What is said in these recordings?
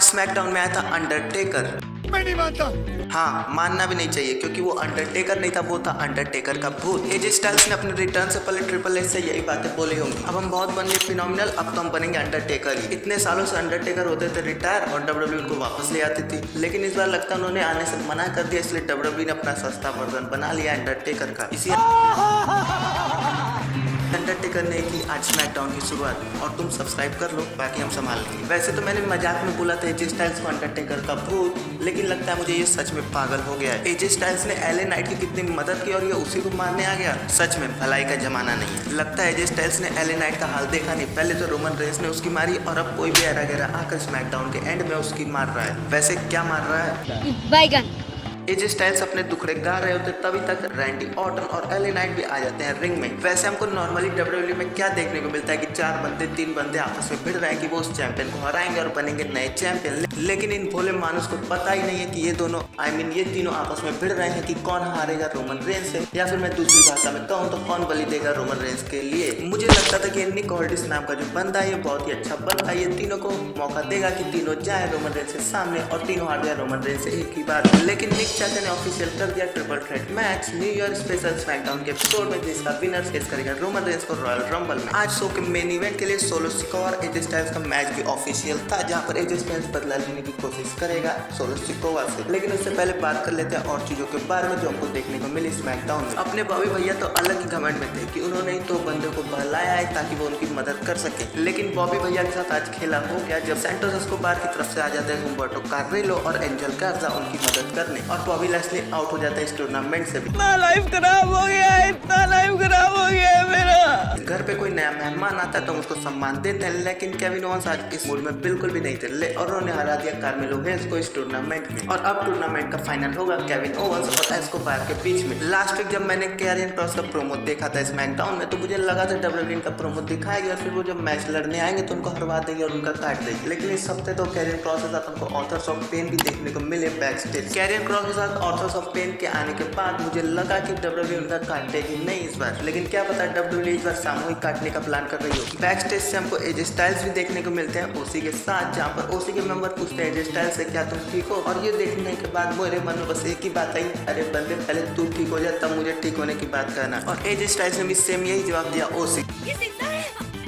SmackDown में आया था अंडरटेकर। मैं नहीं मानता। हाँ, मानना भी नहीं चाहिए क्योंकि वो अंडरटेकर नहीं था, वो था अंडरटेकर का भूत। एजे स्टाइल्स ने अपने रिटर्न से पहले ट्रिपल एच से यही बातें बोली होंगी, अब हम बहुत बन गए फिनोमिनल, अब तो हम बनेंगे अंडरटेकर ही। इतने सालों से अंडरटेकर होते थे रिटायर और डब्ल्यूडब्ल्यू उनको वापस ले आती थी, लेकिन इस बार लगता है उन्होंने आने से मना कर दिया, इसलिए डब्ल्यूडब्ल्यू ने अपना सस्ता वर्जन बना लिया अंडरटेकर का। इसी अंडरटेकर ने की आज स्मैकडाउन की शुरुआत, और तुम सब्सक्राइब कर लो, बाकी हम संभाल लेंगे। वैसे तो मैंने मजाक में बोला था एजे स्टाइल्स को अंडरटेकर का भूत, लेकिन लगता है मुझे ये सच में पागल हो गया है। एजे स्टाइल्स ने एले नाइट की कितनी मदद की और ये उसी को मारने आ गया। सच में भलाई का जमाना नहीं है। लगता है एजे स्टाइल्स ने एले नाइट का हाल देखा नहीं, पहले तो रोमन रेंस ने उसकी मारी और अब कोई भी ऐरा गैरा आकर स्मैकडाउन के एंड में उसकी मार रहा है। वैसे क्या मार रहा है? बैगन। एजे स्टाइल्स अपने दुखड़े गा रहे होते तभी तक रैंडी ऑर्टन और एले नाइट भी आ जाते हैं रिंग में। वैसे हमको नॉर्मली डब्ल्यूडब्ल्यू में क्या देखने को मिलता है कि 3 बंदे आपस में भिड़ रहे हैं कि वो उस चैंपियन को हराएंगे और बनेंगे नए चैंपियन, लेकिन इन भोले मानुस को पता ही नहीं है कि ये दोनों ये तीनों आपस में भिड़ रहे हैं कि कौन हारेगा रोमन रेंस से, या फिर मैं दूसरी भाषा में कहूँ तो कौन बलि देगा रोमन रेंस के लिए। मुझे लगता था कि निक ऑल्डिस नाम का जो बंदा है ये बहुत ही अच्छा बंदा है, ये तीनों को मौका देगा कि तीनों जाए रोमन रेंस के सामने और तीनों हार जाए रोमन रेंस से एक ही बार। लेकिन निक चाचा ने ऑफिशियल कर दिया triple threat match new year special SmackDown के एपिसोड में, जिसका विनर फेस करेगा रोमन रेंस को रॉयल रंबल में। आज शो के मेन इवेंट के लिए सोलो सिकोआ और एजे स्टाइल्स का मैच भी ऑफिशियल था, जहां पर एजे स्टाइल्स बदला लेने की कोशिश करेगा सोलो सिकोआ से। लेकिन उससे पहले बात कर लेते हैं और चीजों के बारे में जो हमको देखने को मिली स्मैकडाउन में। अपने बॉबी भैया तो अलग ही घमंड में थे कि उन्होंने ही तो बंदे को बहलाया है ताकि वो उनकी मदद कर सके, लेकिन बॉबी भैया के साथ आज खेला हो गया जब सैंटोस एस्कोबार की तरफ से आ जाते हैं हुम्बर्टो कार्रेलो और एंजल गार्जा उनकी मदद करने, और बॉबी लैस्ली आउट हो जाता है इस टूर्नामेंट से भी। इतना लाइफ खराब हो गया है, इतना लाइफ खराब हो गया है मेरा। घर पे कोई नया मेहमान आता है तो उसको सम्मान देते हैं, लेकिन केविन ओवेंस आज इस मूड में बिल्कुल भी नहीं थे और उन्होंने हरा दिया कार्मेलो हेयस को इस टूर्नामेंट में। और अब टूर्नामेंट का फाइनल होगा केविन ओवेंस और एस्कोबार के बीच में। लास्ट वीक जब मैंने कैरियन क्रॉस का प्रोमो देखा था स्मैकडाउन में, तो मुझे लगा था डब्ल्यूडब्ल्यू का प्रोमो दिखाएगी और फिर वो जब मैच लड़ने आएंगे तो उनको हरवा देगी और उनका काट देगी, लेकिन इस हफ्ते तो कैरियन क्रॉस के साथ उनको ऑथर्स ऑफ पेन भी देखने को मिले बैक स्टेज। कैरियन क्रॉस के साथ ऑथर्स ऑफ पेन के आने के बाद मुझे लगा कि डब्ल्यूडब्ल्यू उनका काटेगी नहीं इस बार, लेकिन क्या पता डब्ल्यूडब्ल्यू इस बार सामूहिक काटने का प्लान कर रही हो। बैक स्टेज से हमको एजे स्टाइल्स भी देखने को मिलते हैं ओसी के साथ, जहाँ पर ओसी के मेंबर पूछते हैं एजे स्टाइल्स से क्या तुम ठीक हो, और ये देखने के बाद मेरे मन में बस एक ही बात आई, अरे बंदे पहले तू ठीक हो जा तब मुझे ठीक होने की बात कहना। और एजे स्टाइल्स ने भी सेम यही जवाब दिया ओसी। ये जिंदा है,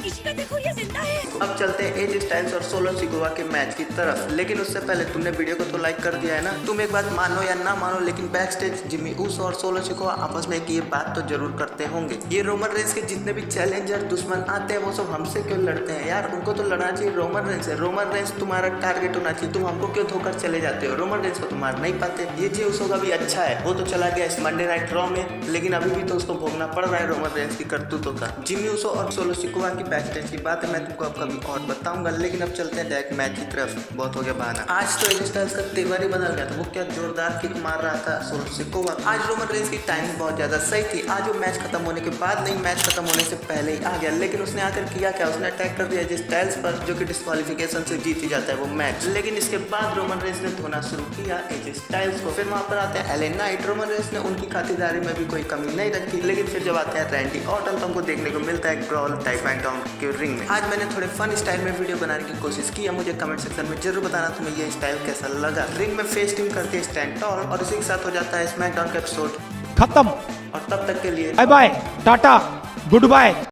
इशिका देखो ये जिंदा है। अब चलते हैं एजे स्टाइल्स और सोलो सिकोआ के मैच की तरफ, लेकिन उससे पहले तुमने वीडियो को तो लाइक कर दिया है ना। तुम एक बात मानो या ना मानो, लेकिन बैक स्टेज जिमी ऊसो और सोलो सिकोआ आपस में ये बात तो जरूर करते होंगे, ये रोमन रेंस के जितने भी चैलेंजर दुश्मन आते हैं वो सब हमसे क्यों लड़ते हैं यार, उनको तो लड़ना चाहिए रोमन रेंस से। रोमन रेंस तुम्हारा टारगेट होना चाहिए, तुम हमको क्यों धोकर चले जाते हो, रोमन रेंस को तुम मार नहीं पाते। ये जे ऊसो का भी अच्छा है, वो तो चला गया इस मंडे नाइट रॉ में, लेकिन अभी भी तो उसको भोगना पड़ रहा है रोमन रेंस की करतूतों का। जिमी ऊसो और सोलो सिकोआ की बैक स्टेज की बात है मैं तुमको अब कभी और बताऊंगा, लेकिन अब चलते हैं डायरेक्ट मैच की तरफ। बहुत हो गया बहाना। आज तो एजे स्टाइल्स का तेवर ही बदल गया था, वो क्या जोरदार किक मार रहा था सोलो सिकोआ। आज रोमन रेंस की टाइमिंग बहुत ज्यादा सही थी, आज वो मैच खत्म होने के बाद नहीं, मैच खत्म होने से पहले ही आ गया, लेकिन उसने आकर किया क्या, उसने अटैक कर दिया एजे स्टाइल्स पर, जो कि डिस्क्वालिफिकेशन से जीत ही जाता है वो मैच। लेकिन इसके बाद रोमन रेंस ने धोना शुरू किया एजे स्टाइल्स को। फिर वहां पर आते हैं एले नाइट, रोमन रेंस ने उनकी खातिरदारी में भी कोई कमी नहीं रखी, लेकिन फिर जब आते हैं रैंडी ऑर्टन तो हमको देखने को मिलता है ग्रॉल टाइप स्मैकडाउन के रिंग में। आज मैंने थोड़े फन स्टाइल में वीडियो बनाने की कोशिश की है, मुझे कमेंट सेक्शन में जरूर बताना तुम्हें ये स्टाइल कैसा लगा। रिंग में फेस टीम करते हैं स्टैंड टॉल, और इसी के साथ हो जाता है स्मैकडाउन का एपिसोड खत्म। और तब तक के लिए bye bye, tata, good bye.